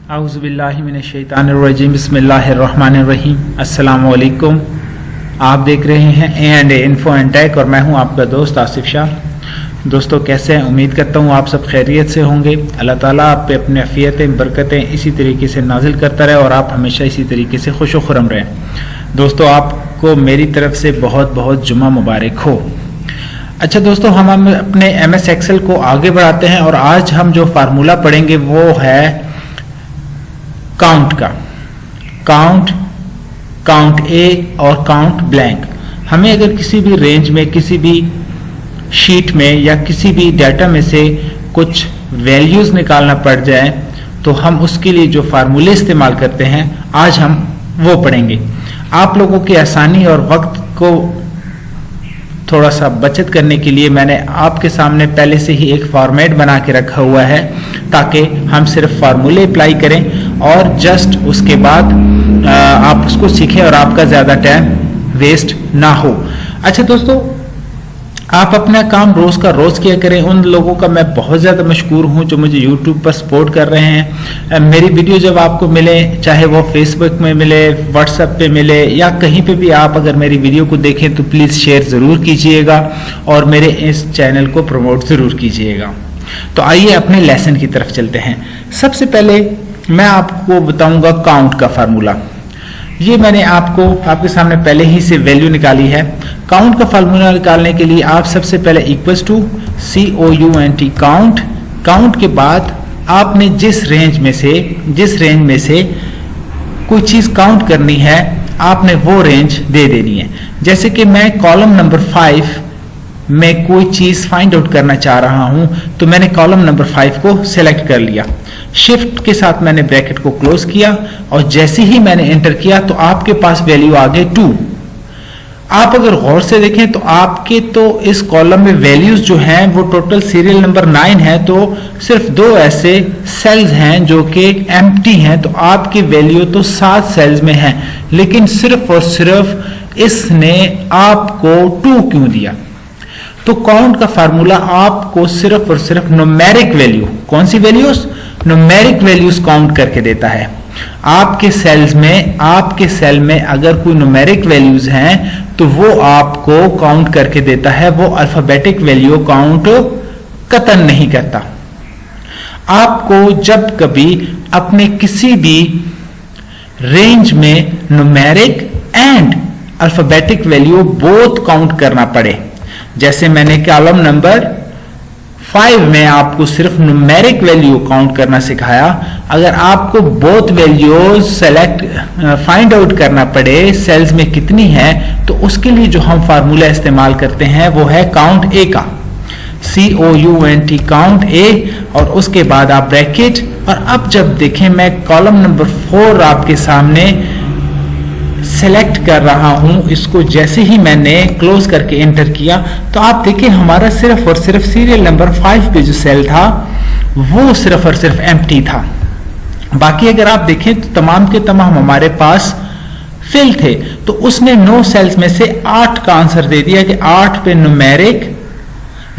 औज़ुबिल्लाहिमिनश्शैतानिर्रजीम बिस्मिल्लाहिर्रहमानिर्रहीम। अस्सलामु अलैकुम। आप देख रहे हैं A&A इन्फो एंड टेक और मैं हूं आपका दोस्त आसिफ शाह। दोस्तों कैसे हैं? उम्मीद करता हूं आप सब खैरियत से होंगे। अल्लाह ताला आप पे अपनी अफ़ियतें बरकतें इसी तरीके से नाजिल करता रहे और आप हमेशा इसी तरीके से खुश व खुर्रम रहें। दोस्तों आपको मेरी तरफ से बहुत बहुत जुमा मुबारक हो। अच्छा दोस्तों, हम अपने MS एक्सेल को आगे बढ़ाते हैं और आज हम जो फार्मूला पढ़ेंगे वो है काउंट का। काउंट ए और काउंट ब्लैंक। हमें अगर किसी भी रेंज में, किसी भी शीट में या किसी भी डाटा में से कुछ वैल्यूज निकालना पड़ जाए तो हम उसके लिए जो फार्मूले इस्तेमाल करते हैं आज हम वो पढ़ेंगे। आप लोगों की आसानी और वक्त को थोड़ा सा बचत करने के लिए मैंने आपके सामने पहले से ही एक फॉर्मेट बना के रखा हुआ है ताकि हम सिर्फ फार्मूले अप्लाई करें और जस्ट उसके बाद आप उसको सीखें और आपका ज़्यादा टाइम वेस्ट ना हो। अच्छा दोस्तों, आप अपना काम रोज का रोज किया करें। उन लोगों का मैं बहुत ज़्यादा मशकूर हूं जो मुझे YouTube पर सपोर्ट कर रहे हैं। मेरी वीडियो जब आपको मिले, चाहे वो Facebook में मिले, WhatsApp पे मिले या कहीं पे भी आप अगर मेरी वीडियो को देखें तो प्लीज़ शेयर ज़रूर कीजिएगा और मेरे इस चैनल को प्रमोट ज़रूर कीजिएगा। तो आइए अपने लेसन की तरफ चलते हैं। सबसे पहले मैं आपको बताऊंगा काउंट का फार्मूला। ये मैंने आपके सामने पहले ही से वैल्यू निकाली है। काउंट का फार्मूला निकालने के लिए आप सबसे पहले इक्वल्स टू COUNT काउंट के बाद आपने जिस रेंज में से कोई चीज काउंट करनी है आपने वो रेंज दे देनी है। जैसे कि मैं कॉलम नंबर 5 में कोई चीज फाइंड आउट करना चाह रहा हूं तो मैंने कॉलम नंबर 5 को सिलेक्ट कर लिया। शिफ्ट के साथ मैंने ब्रैकेट को क्लोज किया और जैसे ही मैंने एंटर किया तो आपके पास वैल्यू आ गई 2। आप अगर गौर से देखें तो आपके तो इस कॉलम में वैल्यूज जो हैं वो टोटल सीरियल नंबर 9 है, तो सिर्फ 2 ऐसे सेल्स हैं जो कि एम्प्टी हैं, तो आपकी वैल्यू तो 7 सेल्स में है। लेकिन सिर्फ और सिर्फ इसने आपको 2 क्यों दिया? तो काउंट का फार्मूला आपको सिर्फ और सिर्फ न्यूमेरिक वैल्यू, कौन सी वैल्यूज? न्यूमेरिक वैल्यूज काउंट करके देता है। आपके सेल में अगर कोई न्यूमेरिक वैल्यूज हैं तो वो आपको काउंट करके देता है। वो अल्फाबेटिक वैल्यू काउंट कतन नहीं करता। आपको जब कभी अपने किसी भी रेंज में numeric and alphabetic value both count करना पड़े, जैसे मैंने कॉलम नंबर 5 में आपको सिर्फ न्यूमेरिक वैल्यू काउंट करना सिखाया, अगर आपको बोथ वैल्यूज फाइंड आउट करना पड़े सेल्स में कितनी है तो उसके लिए जो हम फार्मूला इस्तेमाल करते हैं वो है काउंट ए का। COUNT काउंट ए और उसके बाद आप ब्रैकेट। और अब जब देखें मैं कॉलम नंबर 4 आपके सामने सेलेक्ट कर रहा हूं, इसको जैसे ही मैंने क्लोज करके एंटर किया तो आप देखिए हमारा सिर्फ और सिर्फ सीरियल नंबर 5 पे जो सेल था वो सिर्फ और सिर्फ एम्प्टी था। बाकी अगर आप देखें तो तमाम के तमाम हमारे पास फिल थे। तो उसने 9 सेल्स में से 8 का आंसर दे दिया कि 8 पे न्यूमेरिक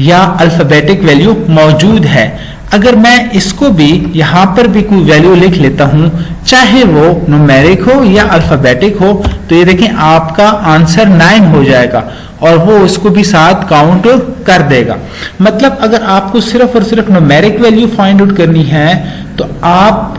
या अल्फाबेटिक वैल्यू मौजूद है। अगर मैं इसको भी यहां पर भी कोई वैल्यू लिख लेता हूं, चाहे वो न्यूमेरिक हो या अल्फाबेटिक हो, तो ये देखें आपका आंसर 9 हो जाएगा और वो इसको भी साथ काउंट कर देगा। मतलब अगर आपको सिर्फ और सिर्फ न्यूमेरिक वैल्यू फाइंड आउट करनी है तो आप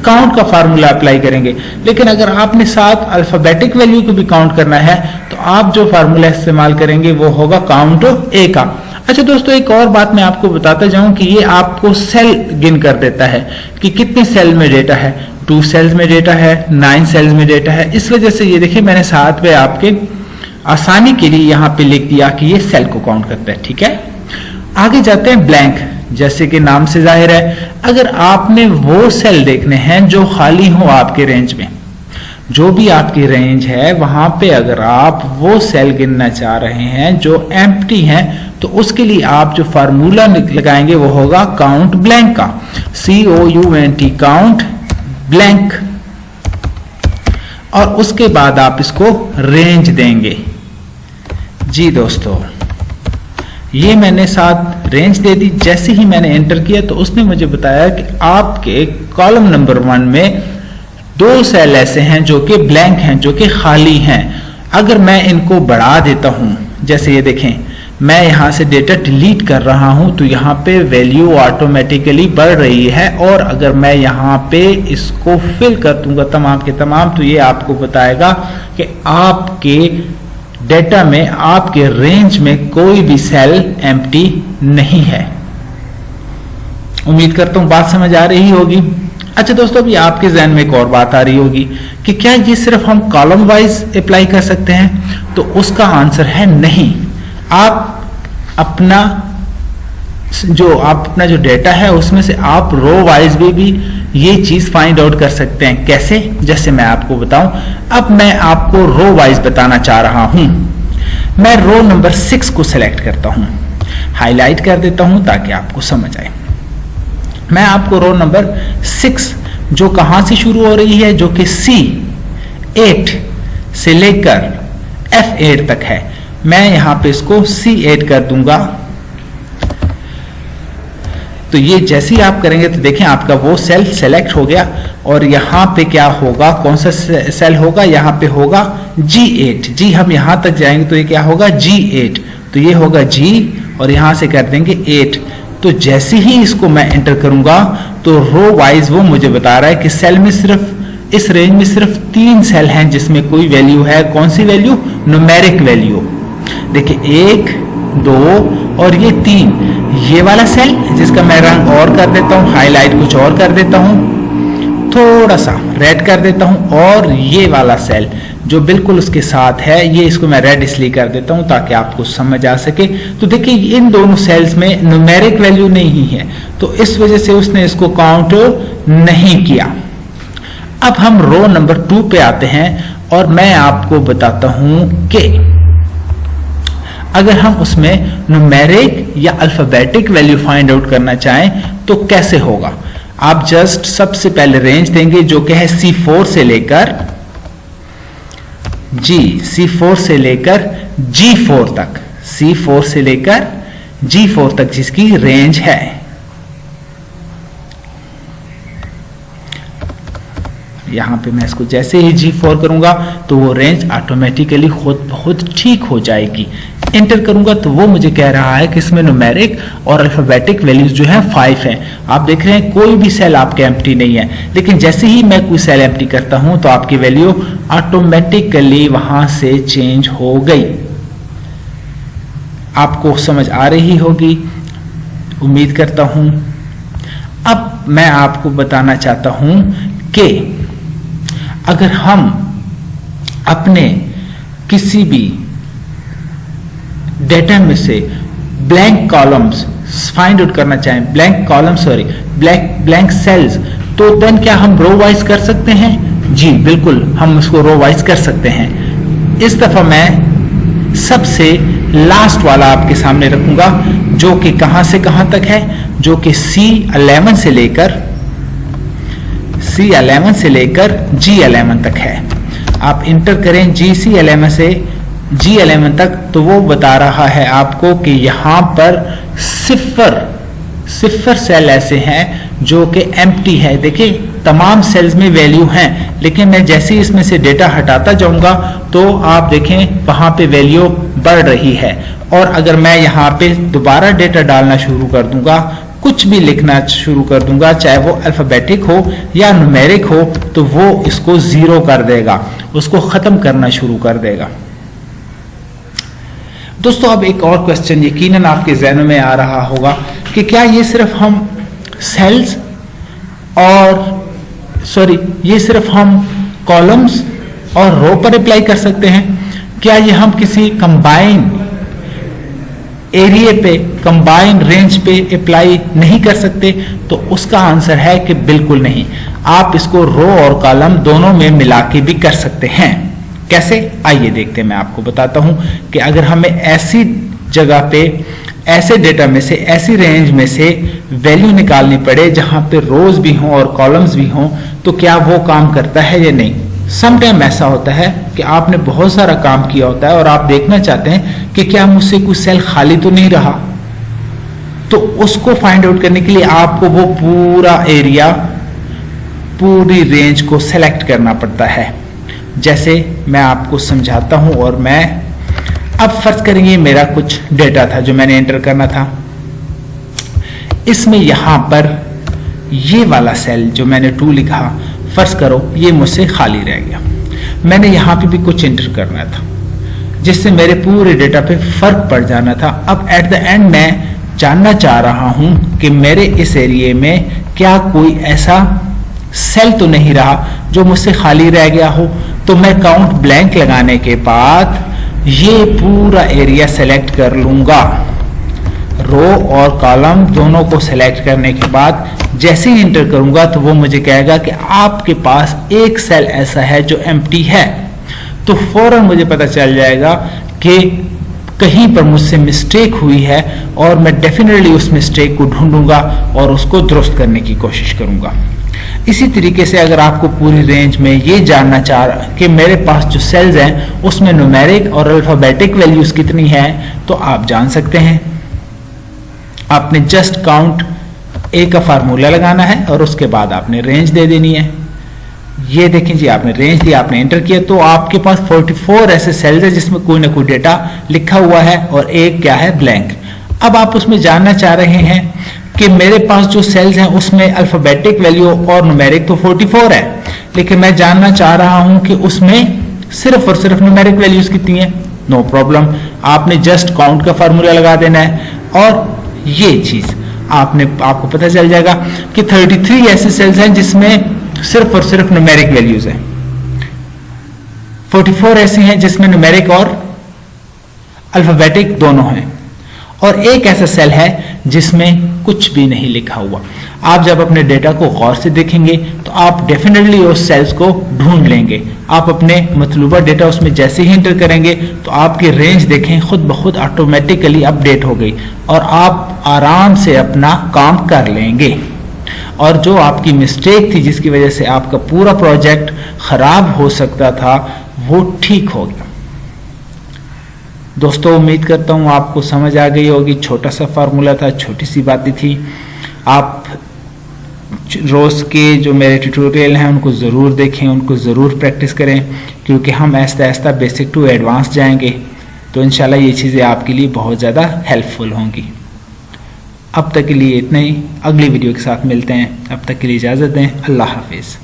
काउंट का फार्मूला अप्लाई करेंगे, लेकिन अगर आपने साथ अल्फाबेटिक वैल्यू को भी काउंट करना है तो आप जो फार्मूला इस्तेमाल करेंगे वो होगा काउंट ए का। अच्छा दोस्तों, एक और बात मैं आपको बताता जाऊं कि ये आपको सेल गिन कर देता है कि कितने सेल में डेटा है। 2 सेल्स में डेटा है, 9 सेल्स में डेटा है। इस वजह से ये देखिए मैंने साथ में आपके आसानी के लिए यहाँ पे लिख दिया कि ये सेल को काउंट करता है। ठीक है, आगे जाते हैं ब्लैंक। जैसे कि नाम से जाहिर है, अगर आपने वो सेल देखने हैं जो खाली हो आपके रेंज में, जो भी आपकी रेंज है वहां पे अगर आप वो सेल गिनना चाह रहे हैं जो एम्प्टी हैं तो उसके लिए आप जो फार्मूला लगाएंगे वो होगा काउंट ब्लैंक का। COUNT काउंट ब्लैंक और उसके बाद आप इसको रेंज देंगे। जी दोस्तों, ये मैंने साथ रेंज दे दी। जैसे ही मैंने एंटर किया तो उसने मुझे बताया कि आपके कॉलम नंबर 1 में 2 सेल ऐसे हैं जो कि ब्लैंक हैं, जो कि खाली हैं। अगर मैं इनको बढ़ा देता हूं, जैसे ये देखें, मैं यहां से डेटा डिलीट कर रहा हूं तो यहां पे वैल्यू ऑटोमेटिकली बढ़ रही है, और अगर मैं यहां पे इसको फिल कर दूंगा तमाम के तमाम, तो ये आपको बताएगा कि आपके डेटा में, आपके रेंज में कोई भी सेल एम्प्टी नहीं है। उम्मीद करता हूं बात समझ आ रही होगी। अच्छा दोस्तों, अभी आपके जहन में एक और बात आ रही होगी कि क्या ये सिर्फ हम कॉलम वाइज अप्लाई कर सकते हैं? तो उसका आंसर है नहीं। आप अपना जो डेटा है उसमें से आप रो वाइज भी ये चीज फाइंड आउट कर सकते हैं। कैसे? जैसे मैं आपको बताऊं। अब मैं आपको रो वाइज बताना चाह रहा हूं। मैं रो नंबर 6 को सिलेक्ट करता हूं, हाईलाइट कर देता हूं ताकि आपको समझ आए। मैं आपको रो नंबर 6 जो कहां से शुरू हो रही है, जो कि C8 से लेकर F8 तक है, मैं यहां पे इसको C8 कर दूंगा। तो ये जैसे ही आप करेंगे तो देखें आपका वो सेल सेलेक्ट हो गया, और यहां पे क्या होगा, कौन सा सेल होगा, यहां पे होगा G8। जी, हम यहां तक जाएंगे तो ये क्या होगा, G8। तो ये होगा G और यहां से कर देंगे 8। तो जैसे ही इसको मैं एंटर करूंगा तो रो वाइज वो मुझे बता रहा है कि सेल में सिर्फ, इस रेंज में सिर्फ 3 सेल हैं जिसमें कोई वैल्यू है। कौन सी वैल्यू? Numeric value. देखिए 1, 2 और ये 3, ये वाला सेल जिसका मैं रंग और कर देता हूं, हाईलाइट कुछ और कर देता हूं, थोड़ा सा रेड कर देता हूं, और ये वाला सेल जो बिल्कुल उसके साथ है, ये इसको मैं रेड इसलिए कर देता हूं ताकि आपको समझ आ सके। तो देखिए इन दोनों सेल्स में न्यूमेरिक वैल्यू नहीं है, तो इस वजह से उसने इसको काउंट नहीं किया। अब हम रो नंबर 2 पे आते हैं और मैं आपको बताता हूं कि अगर हम उसमें न्यूमेरिक या अल्फाबेटिक वैल्यू फाइंड आउट करना चाहें तो कैसे होगा। आप जस्ट सबसे पहले रेंज देंगे जो कि है C4 से लेकर C4 से लेकर G4 तक, C4 से लेकर G4 तक जिसकी रेंज है। यहां पे मैं इसको जैसे ही G4 करूंगा तो वो रेंज ऑटोमेटिकली खुद बहुत ठीक हो जाएगी। एंटर करूंगा तो वो मुझे कह रहा है कि इसमें न्यूमेरिक और अल्फाबेटिक वैल्यूज जो है 5 हैं। आप देख रहे हैं कोई भी सेल आपके एम्प्टी नहीं है, लेकिन जैसे ही मैं कोई सेल एम्प्टी करता हूं तो आपकी वैल्यू ऑटोमेटिकली वहां से चेंज हो गई। आपको समझ आ रही होगी, उम्मीद करता हूं। अब मैं आपको बताना चाहता हूं कि अगर हम अपने किसी भी डेटा में से ब्लैंक कॉलम्स फाइंड आउट करना चाहें, ब्लैंक सेल्स, तो देन क्या हम रो वाइज कर सकते हैं? जी बिल्कुल, हम उसको रो वाइज कर सकते हैं। इस दफा मैं सबसे लास्ट वाला आपके सामने रखूंगा जो कि कहां से कहां तक है, जो कि C11 से लेकर G11 तक है। आप इंटर करें GC11 से G11 तक तो वो बता रहा है आपको कि यहां पर सिफर सेल ऐसे हैं जो कि एम्प्टी है। देखिए तमाम सेल्स में वैल्यू हैं, लेकिन मैं जैसे ही इसमें से डेटा हटाता जाऊंगा तो आप देखें वहां पे वैल्यू बढ़ रही है। और अगर मैं यहां पे दोबारा डेटा डालना शुरू कर दूंगा, कुछ भी लिखना शुरू कर दूंगा, चाहे वो अल्फाबेटिक हो या न्यूमेरिक हो, तो वो इसको 0 कर देगा, उसको खत्म करना शुरू कर देगा। दोस्तों अब एक और क्वेश्चन यकीनन आपके ज़हनों में आ रहा होगा कि क्या ये सिर्फ हम सेल्स ये सिर्फ हम कॉलम्स और रो पर अप्लाई कर सकते हैं? क्या ये हम किसी कंबाइन एरिया पे, कंबाइन रेंज पे अप्लाई नहीं कर सकते? तो उसका आंसर है कि बिल्कुल नहीं। आप इसको रो और कॉलम दोनों में मिला के भी कर सकते हैं। कैसे? आइए देखते हैं, मैं आपको बताता हूं कि अगर हमें ऐसी जगह पे, ऐसे डेटा में से, ऐसी रेंज में से वैल्यू निकालनी पड़े जहां पे रोज भी हों और कॉलम्स भी हों, तो क्या वो काम करता है या नहीं। समटाइम ऐसा होता है कि आपने बहुत सारा काम किया होता है और आप देखना चाहते हैं कि क्या मुझसे कोई सेल खाली तो नहीं रहा, तो उसको फाइंड आउट करने के लिए आपको वो पूरा एरिया, पूरी रेंज को सेलेक्ट करना पड़ता है। जैसे मैं आपको समझाता हूं, और मैं अब फर्ज करेंगे मेरा कुछ डेटा था जो मैंने एंटर करना था। इसमें यहां पर ये वाला सेल जो मैंने 2 लिखा, फर्ज करो ये मुझसे खाली रह गया। मैंने यहां पे भी कुछ एंटर करना था जिससे मेरे पूरे डेटा पे फर्क पड़ जाना था। अब एट द एंड मैं जानना चाह रहा हूं कि मेरे इस एरिया में क्या कोई ऐसा सेल तो नहीं रहा जो मुझसे खाली रह गया हो। तो मैं काउंट ब्लैंक लगाने के बाद ये पूरा एरिया सेलेक्ट कर लूंगा। रो और कॉलम दोनों को सेलेक्ट करने के बाद जैसे ही एंटर करूंगा तो वो मुझे कहेगा कि आपके पास एक सेल ऐसा है जो एम्प्टी है। तो फौरन मुझे पता चल जाएगा कि कहीं पर मुझसे मिस्टेक हुई है और मैं डेफिनेटली उस मिस्टेक को ढूंढूंगा और उसको दुरुस्त करने की कोशिश करूंगा। इसी तरीके से अगर आपको पूरी रेंज में ये जानना चाह रहा कि मेरे पास जो सेल्स हैं उसमें न्यूमेरिक और अल्फाबेटिक वैल्यूज कितनी हैं, तो आप जान सकते हैं। आपने जस्ट काउंट ए का फार्मूला लगाना है और उसके बाद आपने रेंज दे देनी है। ये देखें जी, आपने रेंज दिया, आपने एंटर किया, तो आपके पास 44 ऐसे सेल्स है जिसमें कोई ना कोई डेटा लिखा हुआ है और एक क्या है, ब्लैंक। अब आप उसमें जानना चाह रहे हैं कि मेरे पास जो सेल्स हैं उसमें अल्फाबेटिक वैल्यू और न्यूमेरिक तो 44 है, लेकिन मैं जानना चाह रहा हूं कि उसमें सिर्फ और सिर्फ न्यूमेरिक वैल्यूज कितनी है। नो प्रॉब्लम, आपने जस्ट काउंट का फार्मूला लगा देना है और ये चीज आपको पता चल जाएगा कि 33 ऐसे सेल्स हैं जिसमें सिर्फ और सिर्फ न्यूमेरिक वैल्यूज है। 44 ऐसे हैं जिसमें न्यूमेरिक और अल्फाबेटिक दोनों हैं, और एक ऐसा सेल है जिसमें कुछ भी नहीं लिखा हुआ। आप जब अपने डेटा को गौर से देखेंगे तो आप डेफिनेटली उस सेल्स को ढूंढ लेंगे। आप अपने मतलूबा डेटा उसमें जैसे ही एंटर करेंगे तो आपकी रेंज देखें खुद ब खुद ऑटोमेटिकली अपडेट हो गई और आप आराम से अपना काम कर लेंगे। और जो आपकी मिस्टेक थी जिसकी वजह से आपका पूरा प्रोजेक्ट खराब हो सकता था, वो ठीक हो गया। दोस्तों, उम्मीद करता हूँ आपको समझ आ गई होगी। छोटा सा फार्मूला था, छोटी सी बातें थी। आप रोज के जो मेरे ट्यूटोरियल हैं उनको ज़रूर देखें, उनको ज़रूर प्रैक्टिस करें, क्योंकि हम Aahista Aahista basic to advance जाएंगे तो इंशाल्लाह ये चीज़ें आपके लिए बहुत ज़्यादा हेल्पफुल होंगी। अब तक के लिए इतना ही, अगली वीडियो के साथ मिलते हैं। अब तक के लिए इजाज़त दें। अल्लाह हाफिज़।